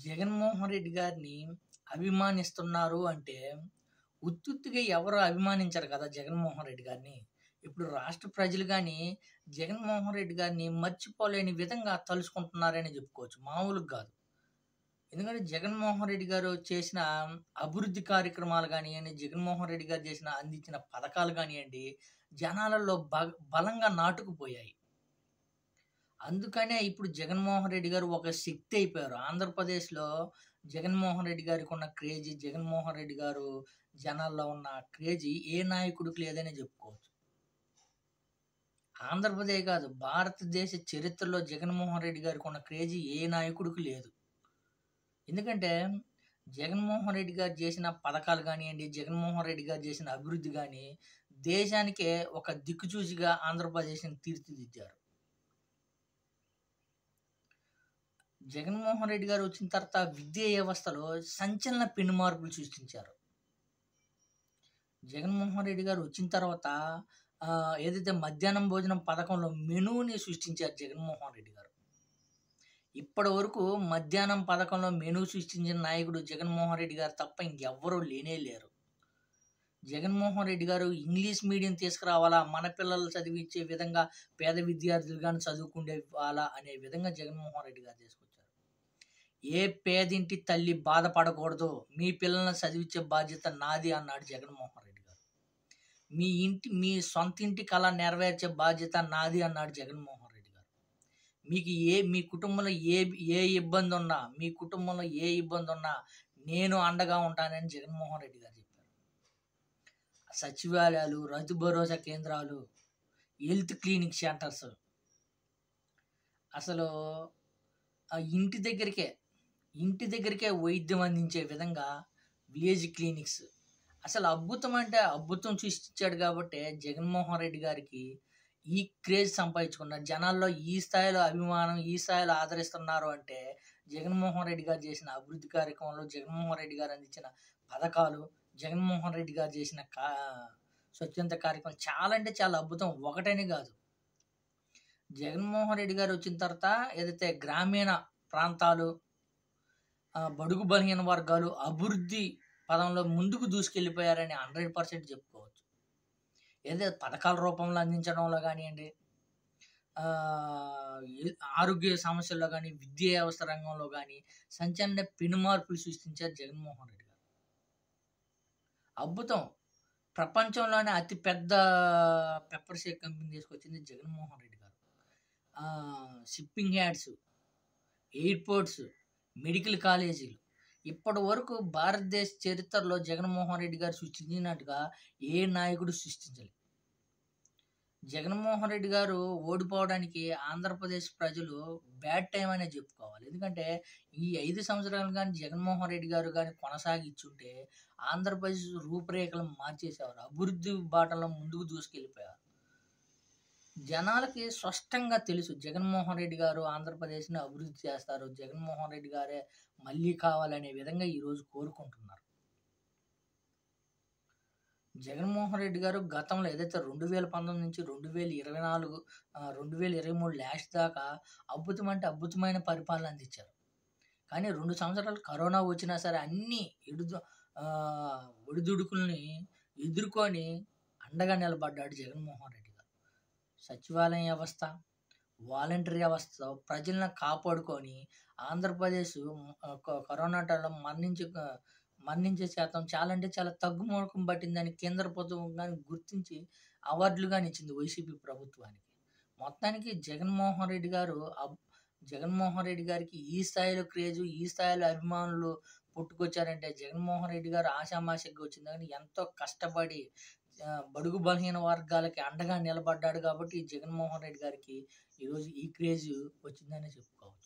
జగన్మోహన్ రెడ్డి గారిని అభిమానిస్తున్నారు అంటే, ఉత్తుత్తిగా ఎవరు అభిమానించరు కదా జగన్మోహన్ రెడ్డి గారిని. ఇప్పుడు రాష్ట్ర ప్రజలు గాని, జగన్మోహన్ రెడ్డి గారిని మర్చిపోలేని విధంగా తలుసుకుంటున్నారని చెప్పుకోవచ్చు. మామూలుగా గాదు. ఎందుకంటే జగన్మోహన్ రెడ్డి గారు చేసిన అభివృద్ధి కార్యక్రమాలు గానియ్యండి, జగన్మోహన్ రెడ్డి గారు అందించిన పథకాలు గానియ్యండి, జనాలలో బలంగా నాటుకుపోయాయి. అందుకనే ఇప్పుడు జగన్మోహన్ రెడ్డి గారు ఒక శక్తి అయిపోయారు. ఆంధ్రప్రదేశ్‌లో జగన్మోహన్ రెడ్డి గారికున్న క్రేజీ, జగన్మోహన్ రెడ్డి గారు జనాల్లో ఉన్న క్రేజీ ఏ నాయకుడికి లేదనే జెప్పుకోవచ్చు. ఆంధ్రప్రదేశ్ కాదు, భారతదేశ చరిత్రలో జగన్మోహన్ రెడ్డి గారికున్న క్రేజీ ఏ నాయకుడికి లేదు. ఎందుకంటే జగన్మోహన్ రెడ్డి గారు చేసిన పథకాలు గానియండి, జగన్మోహన్ రెడ్డి గారు చేసిన అభివృద్ధి గాని, దేశానికే ఒక దిక్కుచూచిగా ఆంధ్రప్రదేశ్‌ని తీర్చిదిద్దారు. జగన్మోహన్ రెడ్డి గారు వచ్చిన తర్వాత విద్యా వ్యవస్థలో సంచలన పెను మార్పులు సృష్టించారు. జగన్మోహన్ రెడ్డి గారు వచ్చిన తర్వాత ఏదైతే మధ్యాహ్నం భోజనం పథకంలో మెనూని సృష్టించారు జగన్మోహన్ రెడ్డి గారు. ఇప్పటి వరకు మధ్యాహ్నం పథకంలో మెనూ సృష్టించిన నాయకుడు జగన్మోహన్ రెడ్డి గారు తప్ప ఇంకెవ్వరూ లేనే లేరు. జగన్మోహన్ రెడ్డి గారు ఇంగ్లీష్ మీడియం తీసుకురావాలా, మన పిల్లలు చదివించే విధంగా పేద విద్యార్థులు కానీ చదువుకునే వాళ్ళ అనే విధంగా జగన్మోహన్ రెడ్డి గారు తీసుకొచ్చారు. ఏ పేదింటి తల్లి బాధపడకూడదు, మీ పిల్లల్ని చదివించే బాధ్యత నాది అన్నాడు జగన్మోహన్ రెడ్డి గారు. మీ సొంత ఇంటి కళ నెరవేర్చే బాధ్యత నాది అన్నాడు జగన్మోహన్ రెడ్డి గారు. మీ కుటుంబంలో ఏ ఇబ్బంది ఉన్నా, మీ కుటుంబంలో ఏ ఇబ్బంది ఉన్నా నేను అండగా ఉంటానని జగన్మోహన్ రెడ్డి గారు చెప్పారు. సచివాలయాలు, రైతు భరోసా కేంద్రాలు, హెల్త్ క్లినిక్ సెంటర్స్, అసలు ఇంటి దగ్గరికే వైద్యం అందించే విధంగా విలేజ్ క్లినిక్స్, అసలు అద్భుతం అంటే అద్భుతం సృష్టించాడు. కాబట్టి జగన్మోహన్ రెడ్డి గారికి ఈ క్రేజ్ సంపాదించుకున్నారు. జనాల్లో ఈ స్థాయిలో అభిమానం, ఈ స్థాయిలో ఆదరిస్తున్నారు అంటే జగన్మోహన్ రెడ్డి గారు చేసిన అభివృద్ధి కార్యక్రమంలో, జగన్మోహన్ రెడ్డి గారు అందించిన పథకాలు, జగన్మోహన్ రెడ్డి గారు చేసిన స్వచ్ఛంద కార్యక్రమం చాలా అంటే చాలా అద్భుతం. ఒకటని కాదు. జగన్మోహన్ రెడ్డి గారు వచ్చిన తర్వాత ఏదైతే గ్రామీణ ప్రాంతాలు, బడుగు బలహీన వర్గాలు అభివృద్ధి పదంలో ముందుకు దూసుకెళ్ళిపోయారని 100% చెప్పుకోవచ్చు. ఏదైతే పథకాల రూపంలో అందించడంలో కానివ్వండి, ఆరోగ్య సమస్యల్లో కానీ, విద్యా వ్యవస్థ రంగంలో కానీ సంచలన పెను మార్పులు సృష్టించారు జగన్మోహన్ రెడ్డి గారు. అద్భుతం. ప్రపంచంలోనే అతి పెద్ద పెప్పర్ షేక్ కంపెనీ తీసుకొచ్చింది జగన్మోహన్ రెడ్డి గారు. షిప్పింగ్ యార్డ్స్, ఎయిర్పోర్ట్స్, మెడికల్ కాలేజీలు, ఇప్పటి వరకు భారతదేశ చరిత్రలో జగన్మోహన్ రెడ్డి గారు సృష్టించినట్టుగా ఏ నాయకుడు సృష్టించలేదు. జగన్మోహన్ రెడ్డి గారు ఓడిపోవడానికి ఆంధ్రప్రదేశ్ ప్రజలు బ్యాడ్ టైం అనే చెప్పుకోవాలి. ఎందుకంటే ఈ 5 సంవత్సరాలు కానీ జగన్మోహన్ రెడ్డి గారు కానీ కొనసాగించుంటే ఆంధ్రప్రదేశ్ రూపురేఖలు మార్చేసేవారు. అభివృద్ధి బాటలో ముందుకు దూసుకెళ్ళిపోయారు. జనాలకి స్పష్టంగా తెలుసు జగన్మోహన్ రెడ్డి గారు ఆంధ్రప్రదేశ్ని అభివృద్ధి చేస్తారు, జగన్మోహన్ రెడ్డి గారే మళ్ళీ కావాలనే విధంగా ఈరోజు కోరుకుంటున్నారు. జగన్మోహన్ రెడ్డి గారు గతంలో ఏదైతే 2019 నుంచి 2024 2023 లాస్ట్ దాకా అద్భుతం అంటే అద్భుతమైన పరిపాలన అందించారు. కానీ 2 సంవత్సరాలు కరోనా వచ్చినా సరే అన్ని ఒడిదుడుకుల్ని ఎదుర్కొని అండగా నిలబడ్డాడు జగన్మోహన్ రెడ్డి గారు. సచివాలయ వ్యవస్థ, వాలంటరీ వ్యవస్థ ప్రజలను కాపాడుకొని ఆంధ్రప్రదేశ్ కరోనా టైంలో మరణించే శాతం చాలా అంటే చాలా తగ్గుముఖం పట్టిందని కేంద్ర ప్రభుత్వం కానీ గుర్తించి అవార్డులు కానీ ఇచ్చింది వైసీపీ ప్రభుత్వానికి. మొత్తానికి జగన్మోహన్ రెడ్డి గారికి ఈ స్థాయిలో క్రేజు, ఈ స్థాయిలో అభిమానులు పుట్టుకొచ్చారంటే జగన్మోహన్ రెడ్డి గారు ఆషామాషిగా వచ్చింది. కానీ ఎంతో కష్టపడి బడుగు బలహీన వర్గాలకి అండగా నిలబడ్డాడు. కాబట్టి జగన్మోహన్ రెడ్డి గారికి ఈరోజు ఈ క్రేజ్ వచ్చిందని చెప్పుకోవచ్చు.